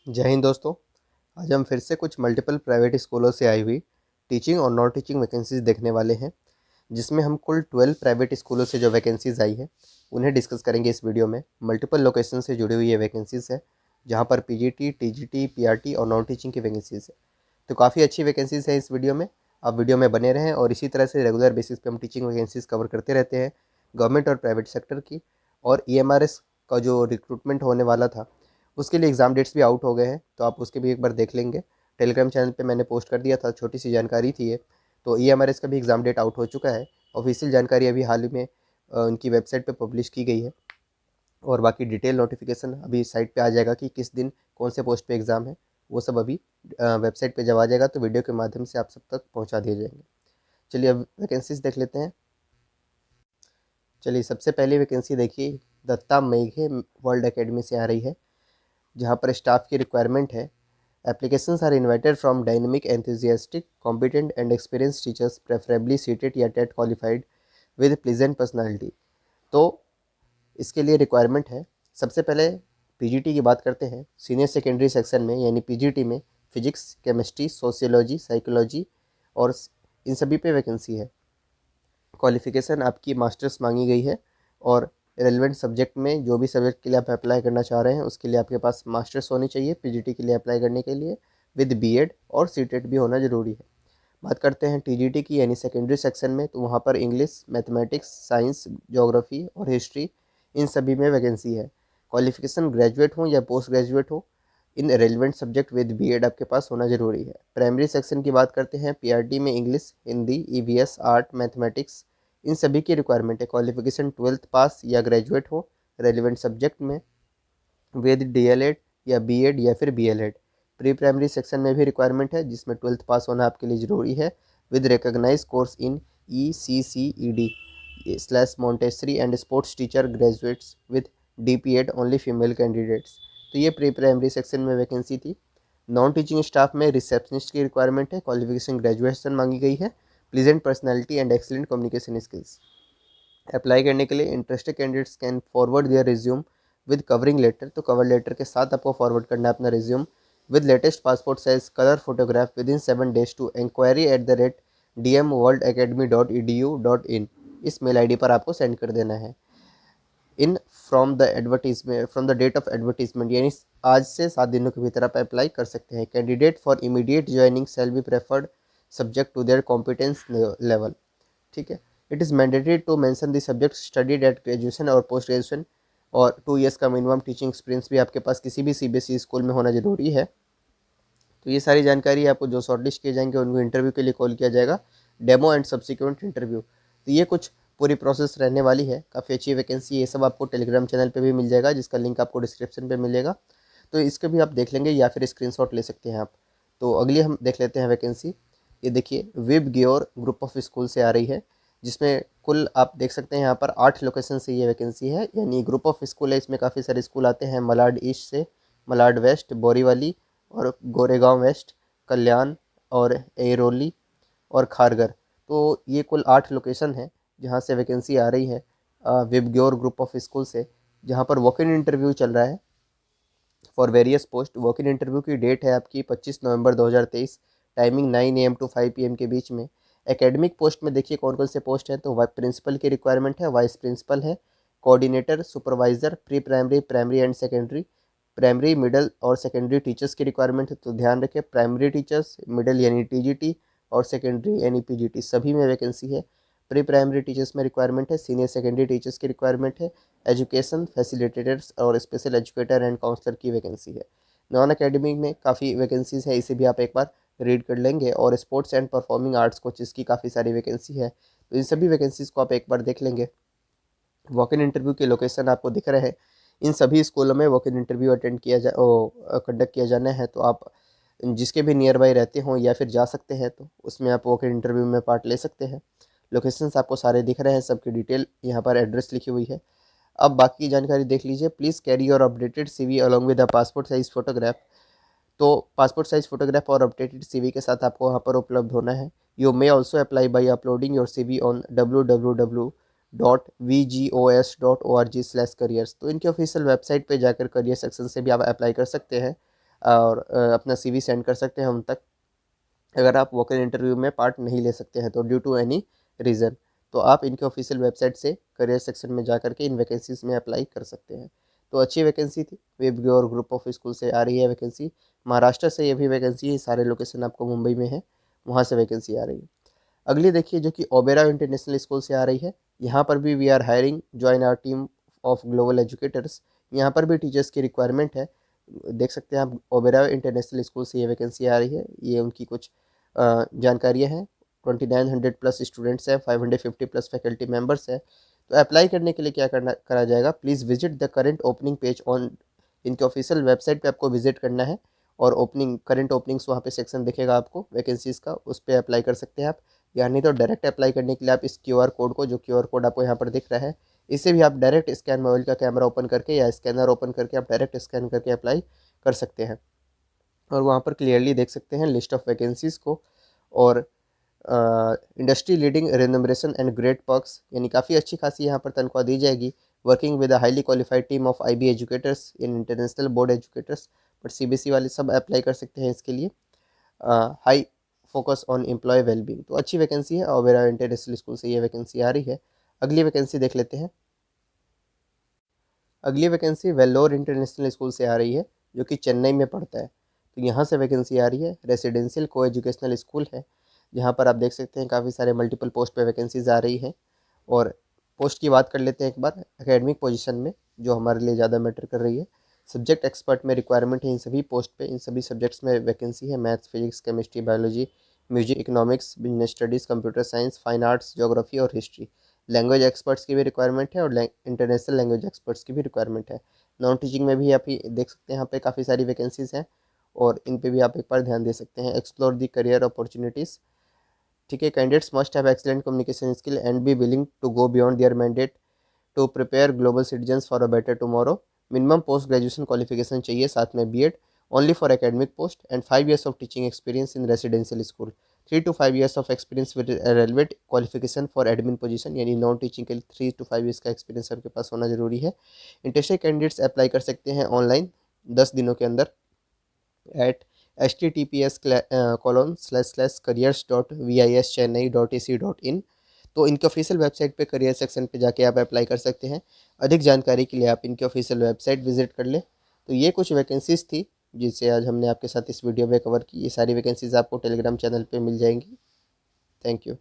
जय हिंद दोस्तों। आज हम फिर से कुछ मल्टीपल प्राइवेट स्कूलों से आई हुई टीचिंग और नॉन टीचिंग वैकेंसीज देखने वाले हैं, जिसमें हम कुल 12 प्राइवेट स्कूलों से जो वैकेंसीज आई है उन्हें डिस्कस करेंगे इस वीडियो में। मल्टीपल लोकेशन से जुड़ी हुई ये वैकेंसीज है, जहाँ पर पीजीटी, टीजीटी, पीआरटी और नॉन टीचिंग की वैकेंसीज है। तो काफ़ी अच्छी वैकेंसीज है इस वीडियो में। आप वीडियो में बने रहें और इसी तरह से रेगुलर बेसिस पे हम टीचिंग वैकेंसीज कवर करते रहते हैं, गवर्नमेंट और प्राइवेट सेक्टर की। और ईएमआरएस का जो रिक्रूटमेंट होने वाला था उसके लिए एग्ज़ाम डेट्स भी आउट हो गए हैं, तो आप उसके भी एक बार देख लेंगे। टेलीग्राम चैनल पे मैंने पोस्ट कर दिया था, छोटी सी जानकारी थी ये। तो ईएमआरएस का भी एग्ज़ाम डेट आउट हो चुका है। ऑफिशियल जानकारी अभी हाल ही में उनकी वेबसाइट पे पब्लिश की गई है, और बाकी डिटेल नोटिफिकेशन अभी साइट पे आ जाएगा कि किस दिन कौन से पोस्ट पे एग्ज़ाम है। वो सब अभी वेबसाइट पे जब आ जाएगा तो वीडियो के माध्यम से आप सब तक पहुँचा दिए जाएंगे। चलिए अब वैकेंसीज देख लेते हैं। चलिए सबसे पहली वैकेंसी देखिए, दत्ता मेघे वर्ल्ड एकेडमी से आ रही है, जहाँ पर स्टाफ की रिक्वायरमेंट है। Applications are invited from dynamic, enthusiastic, competent and experienced teachers, preferably seated या TET qualified with pleasant personality। तो इसके लिए रिक्वायरमेंट है। सबसे पहले पीजीटी की बात करते हैं। सीनियर सेकेंडरी सेक्शन में यानी पीजीटी में फिजिक्स, केमिस्ट्री, सोशियोलॉजी, साइकोलॉजी और इन सभी पे वैकेंसी है। क्वालिफिकेशन आपकी मास्टर्स मांगी गई है, और रेलिवेंट सब्जेक्ट में जो भी सब्जेक्ट के लिए आप अप्लाई करना चाह रहे हैं उसके लिए आपके पास मास्टर्स होनी चाहिए पीजीटी के लिए अप्लाई करने के लिए, विद बीएड और सीटेट भी होना ज़रूरी है। बात करते हैं टीजीटी की यानी सेकेंडरी सेक्शन में, तो वहाँ पर इंग्लिश, मैथमेटिक्स, साइंस, ज्योग्राफी और हिस्ट्री इन सभी में वैकेंसी है। क्वालिफिकेशन ग्रेजुएट हो या पोस्ट ग्रेजुएट हो, in relevant subject with BEd आपके पास होना ज़रूरी है। प्राइमरी सेक्शन की बात करते हैं, पीआरटी में English, Hindi, EVS, art, mathematics इन सभी की रिक्वायरमेंट है। क्वालिफिकेशन 12th पास या ग्रेजुएट हो रेलिवेंट सब्जेक्ट में, विद डीएलएड या बीएड या फिर बीएलएड। प्री प्राइमरी सेक्शन में भी रिक्वायरमेंट है, जिसमें 12th पास होना आपके लिए ज़रूरी है, with recognise course in ECCED slash Montessori and sports teacher graduates with DPED only female candidates. तो ये प्री प्राइमरी सेक्शन में वैकेंसी थी। नॉन टीचिंग स्टाफ में रिसेप्शनिस्ट की रिक्वायरमेंट है। क्वालिफिकेशन ग्रेजुएशन मांगी गई है, pleasant personality and excellent communication skills. Apply करने के लिए interested candidates can forward their resume with covering letter. तो कवर लेटर के साथ आपको फॉरवर्ड करना है अपना resume with latest passport size colour photograph within 7 days to enquiry@dmworldacademy.edu.in। इस मेल आईडी पर आपको सेंड कर देना है। In from the advertisement from the date of advertisement, यानी आज से 7 दिनों के भीतर आप अप्लाई कर सकते हैं। Candidate for immediate joining shall be preferred subject to their competence level. ठीक है। It is mandatory to mention the subject studied at graduation और पोस्ट ग्रेजुएशन, और 2 years का मिनिमम टीचिंग एक्सपीरियंस भी आपके पास किसी भी सीबीएसई स्कूल में होना जरूरी है। तो ये सारी जानकारी आपको जो शॉर्टलिस्ट किए जाएंगे उनको इंटरव्यू के लिए कॉल किया जाएगा, डेमो एंड सब्सिक्वेंट इंटरव्यू। तो ये कुछ पूरी प्रोसेस रहने वाली है। काफ़ी अच्छी वैकेंसी, ये सब आपको टेलीग्राम चैनल पे भी मिल जाएगा, जिसका लिंक आपको डिस्क्रिप्शन पे मिलेगा। तो इसके भी आप देख लेंगे या फिर स्क्रीनशॉट ले सकते हैं आप। तो अगली हम देख लेते हैं वैकेंसी। ये देखिए, विब ग्योर ग्रुप ऑफ स्कूल से आ रही है, जिसमें कुल आप देख सकते हैं यहाँ पर 8 लोकेशन से ये वैकेंसी है, यानी ग्रुप ऑफ स्कूल है। इसमें काफ़ी सारे स्कूल आते हैं, मलाड ईस्ट से, मलाड वेस्ट, बोरीवली और गोरेगांव वेस्ट, कल्याण और एरोली और खारगर। तो ये कुल 8 लोकेशन है जहाँ से वैकेंसी आ रही है विबग्योर ग्रुप ऑफ स्कूल से, जहाँ पर वॉक इन इंटरव्यू चल रहा है for various post. Walk in interview की डेट है आपकी 25 नवंबर 2023, टाइमिंग 9 AM टू 5 PM के बीच में। एकेडमिक पोस्ट में देखिए कौन कौन से पोस्ट हैं, तो प्रिंसिपल की रिक्वायरमेंट है, वाइस प्रिंसिपल है, coordinator, supervisor, pre primary, primary and secondary, primary, middle और सेकेंडरी टीचर्स की रिक्वायरमेंट है। तो ध्यान रखें, प्राइमरी टीचर्स, मिडिल यानी टीजीटी और सेकेंडरी यानी पीजीटी सभी में वैकेंसी है। प्री प्राइमरी टीचर्स में रिक्वायरमेंट है, सीनियर सेकेंडरी टीचर्स की रिक्वायरमेंट है, एजुकेशन फैसिलिटेटर्स और स्पेशल एजुकेटर एंड काउंसलर की वैकेंसी है। नॉन अकेडमिक में काफ़ी वैकेंसीज है, इसे भी आप एक बार रीड कर लेंगे। और sports and performing arts coaches की काफ़ी सारी वैकेंसी है, तो इन सभी वैकेंसीज को आप एक बार देख लेंगे। वॉक इन इंटरव्यू के लोकेशन आपको दिख रहे हैं। इन सभी स्कूलों में वॉक इन इंटरव्यू अटेंड किया जा कंडक्ट किया जाना है। तो आप जिसके भी नियर बाई रहते हों या फिर जा सकते हैं, तो उसमें आप वॉक इन इंटरव्यू में पार्ट ले सकते हैं। लोकेशंस आपको सारे दिख रहे हैं, सबकी डिटेल यहाँ पर एड्रेस लिखी हुई है। अब बाकी जानकारी देख लीजिए। Please carry your updated CV along with a passport size photograph. तो पासपोर्ट साइज फोटोग्राफ और अपडेटेड CV के साथ आपको वहाँ पर उपलब्ध होना है। You may also apply by uploading your CV on www.vgos.org/careers। तो इनके ऑफिशियल वेबसाइट पे जाकर करियर सेक्शन से भी आप अप्लाई कर सकते हैं। और अपना CV सेंड कर सकते हैं हम तक, अगर आप वोकल इंटरव्यू में पार्ट नहीं ले सकते हैं तो ड्यू टू एनी रीज़न। तो आप इनके ऑफिशियल वेबसाइट से करियर सेक्शन में जा करके इन वैकेंसीज में अप्लाई कर सकते हैं। तो अच्छी वैकेंसी थी, वेब और ग्रुप ऑफ स्कूल से आ रही है वैकेंसी। महाराष्ट्र से ये भी वैकेंसी है, सारे लोकेशन आपको मुंबई में है, वहाँ से वैकेंसी आ रही है। अगली देखिए जो कि ओबेरॉय इंटरनेशनल स्कूल से आ रही है। यहाँ पर भी we are hiring join our team of global educators. यहाँ पर भी टीचर्स की रिक्वायरमेंट है। देख सकते हैं आप, ओबेरॉय इंटरनेशनल स्कूल से ये वैकेंसी आ रही है। ये उनकी कुछ जानकारियाँ हैं। 2900 प्लस स्टूडेंट्स हैं, 550 प्लस फैकल्टी मेम्बर्स हैं। तो अप्लाई करने के लिए क्या करा जाएगा, please visit the current opening page on, इनके ऑफिशियल वेबसाइट पे आपको विजिट करना है और ओपनिंग करंट ओपनिंग्स वहाँ पे सेक्शन दिखेगा आपको वैकेंसीज़ का, उस पर अप्लाई कर सकते हैं आप। या नहीं तो डायरेक्ट अप्लाई करने के लिए आप इस QR कोड को, जो QR कोड आपको यहाँ पर दिख रहा है, इसे भी आप डायरेक्ट स्कैन, मोबाइल का कैमरा ओपन करके या स्कैनर ओपन करके आप डायरेक्ट स्कैन करके अप्लाई कर सकते हैं। और वहाँ पर क्लियरली देख सकते हैं लिस्ट ऑफ वैकेंसीज़ को। और industry leading remuneration and great perks, यानी काफ़ी अच्छी खासी यहाँ पर तनख्वाह दी जाएगी। Working with a highly qualified team of IB educators in international board educators, but CBSE वाले सब अप्लाई कर सकते हैं इसके लिए। High focus on employ wellbeing, तो अच्छी वैकेंसी है। ओबेरॉय इंटरनेशनल स्कूल से ये वैकेंसी आ रही है। अगली वैकेंसी देख लेते हैं। अगली वैकेंसी वेल्लोर इंटरनेशनल स्कूल से आ रही है, जो कि चेन्नई में पड़ता है। तो यहाँ से वैकेंसी आ रही है। रेसिडेंशियल को एजुकेशनल स्कूल है, जहाँ पर आप देख सकते हैं काफ़ी सारे मल्टीपल पोस्ट पे वैकेंसीज आ रही हैं। और पोस्ट की बात कर लेते हैं एक बार एकेडमिक पोजीशन में, जो हमारे लिए ज़्यादा मैटर कर रही है। सब्जेक्ट एक्सपर्ट में रिक्वायरमेंट है इन सभी पोस्ट पे, इन सभी सब्जेक्ट्स में वैकेंसी है। Maths, physics, chemistry, biology, music, economics, business studies, computer science, fine arts, geography और हिस्ट्री। लैंग्वेज एक्सपर्ट्स की भी रिक्वायरमेंट है और इंटरनेशनल लैंग्वेज एक्सपर्ट्स की भी रिक्वायरमेंट है। नॉन टीचिंग में भी आप ही देख सकते हैं, यहाँ पे काफ़ी सारी वैकेंसीज़ हैं और इन पे भी आप एक बार ध्यान दे सकते हैं। एक्सप्लोर दी करियर अपॉर्चुनिटीज़, ठीक है। Candidates must have excellent communication skill and be willing to go beyond their mandate to prepare global citizens for a better tomorrow. Minimum post graduation qualification चाहिए, साथ में B.Ed only for academic post and 5 years of teaching experience in residential school. 3 to 5 years of experience with relevant qualification for admin position, यानी non teaching के लिए 3 to 5 years का experience आपके पास होना जरूरी है। इंटरेस्टेड कैंडिडेट्स अप्लाई कर सकते हैं ऑनलाइन 10 दिनों के अंदर एट https://careers.vischennai.ac.in। तो इनके ऑफिशियल वेबसाइट पे करियर सेक्शन पे जाके आप अप्लाई कर सकते हैं। अधिक जानकारी के लिए आप इनके ऑफिशियल वेबसाइट विजिट कर लें। तो ये कुछ वैकेंसीज़ थी जिसे आज हमने आपके साथ इस वीडियो में कवर की। ये सारी वैकेंसीज़ आपको टेलीग्राम चैनल पे मिल जाएंगी। Thank you.